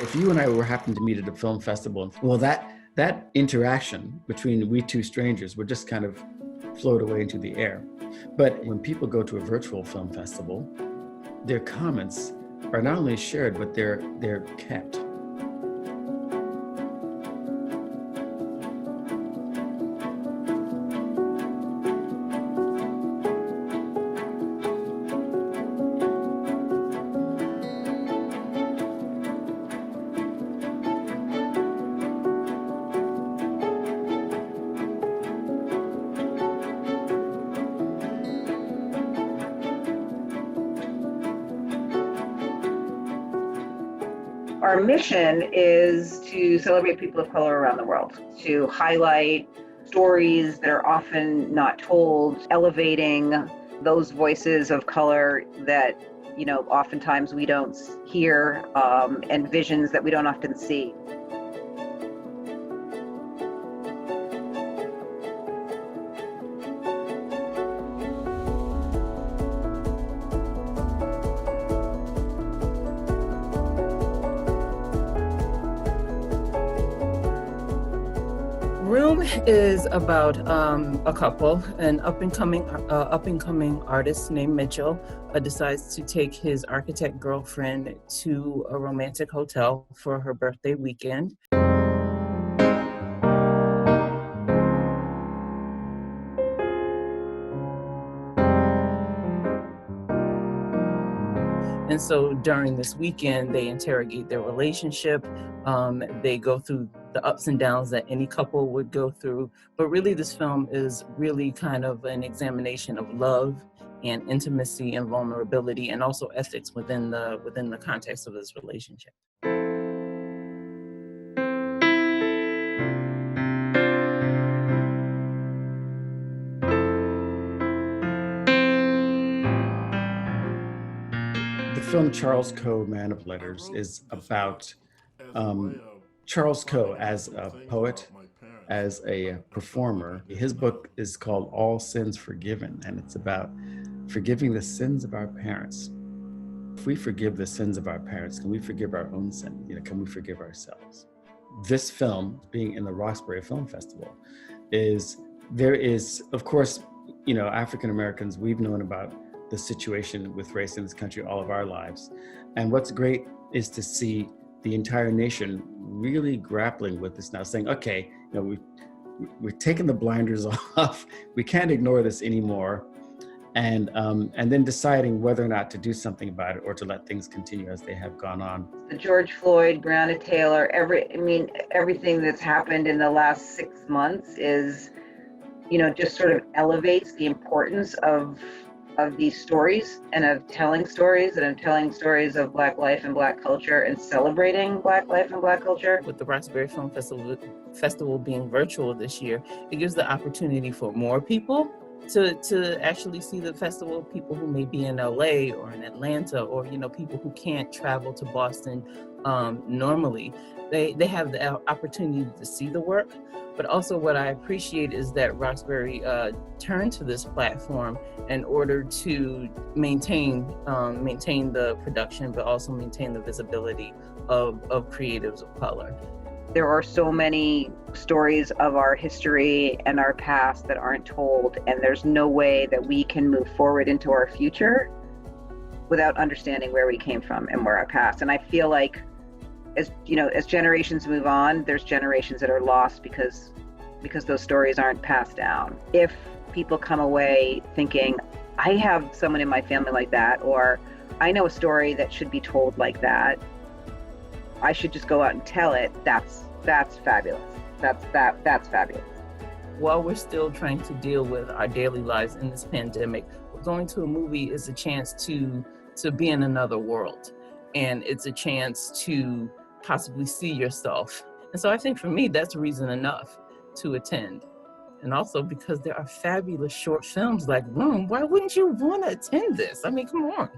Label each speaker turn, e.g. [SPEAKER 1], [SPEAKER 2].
[SPEAKER 1] If you and I were happened to meet at a film festival, well, that interaction between we two strangers would just kind of float away into the air. But when people go to a virtual film festival, their comments are not only shared, but they're kept.
[SPEAKER 2] Our mission is to celebrate people of color around the world, to highlight stories that are often not told, elevating those voices of color that, oftentimes we don't hear, and visions that we don't often see.
[SPEAKER 3] Room is about a couple, an up-and-coming artist named Mitchell decides to take his architect girlfriend to a romantic hotel for her birthday weekend. And so during this weekend, they interrogate their relationship. They go through the ups and downs that any couple would go through. But really, this film is really kind of an examination of love and intimacy and vulnerability, and also ethics within the context of this relationship.
[SPEAKER 1] The film Charles Coe, Man of Letters, is about Charles Coe as a poet, as a performer. His book is called All Sins Forgiven, and it's about forgiving the sins of our parents. If we forgive the sins of our parents, can we forgive our own sin? Can we forgive ourselves? This film, being in the Roxbury Film Festival, there is, of course, African Americans, we've known about the situation with race in this country all of our lives. And what's great is to see the entire nation really grappling with this now, saying, okay, we're taking the blinders off. We can't ignore this anymore. And then deciding whether or not to do something about it or to let things continue as they have gone on.
[SPEAKER 2] The George Floyd, Breonna Taylor, everything that's happened in the last 6 months is, just sort of elevates the importance of these stories and of telling stories of Black life and Black culture and celebrating Black life and Black culture.
[SPEAKER 3] With the Roxbury Film Festival being virtual this year, it gives the opportunity for more people to actually see the festival, people who may be in LA or in Atlanta, or people who can't travel to Boston normally. They have the opportunity to see the work. But also what I appreciate is that Roxbury turned to this platform in order to maintain the production, but also maintain the visibility of creatives of color.
[SPEAKER 2] There are so many stories of our history and our past that aren't told, and there's no way that we can move forward into our future without understanding where we came from and where our past. And I feel like as generations move on, there's generations that are lost because those stories aren't passed down. If people come away thinking, I have someone in my family like that, or I know a story that should be told like that, I should just go out and tell it, that's fabulous. That's fabulous.
[SPEAKER 3] While we're still trying to deal with our daily lives in this pandemic, going to a movie is a chance to be in another world. And it's a chance to possibly see yourself. And so I think for me, that's reason enough to attend. And also because there are fabulous short films like Room. Why wouldn't you want to attend this? I mean, come on.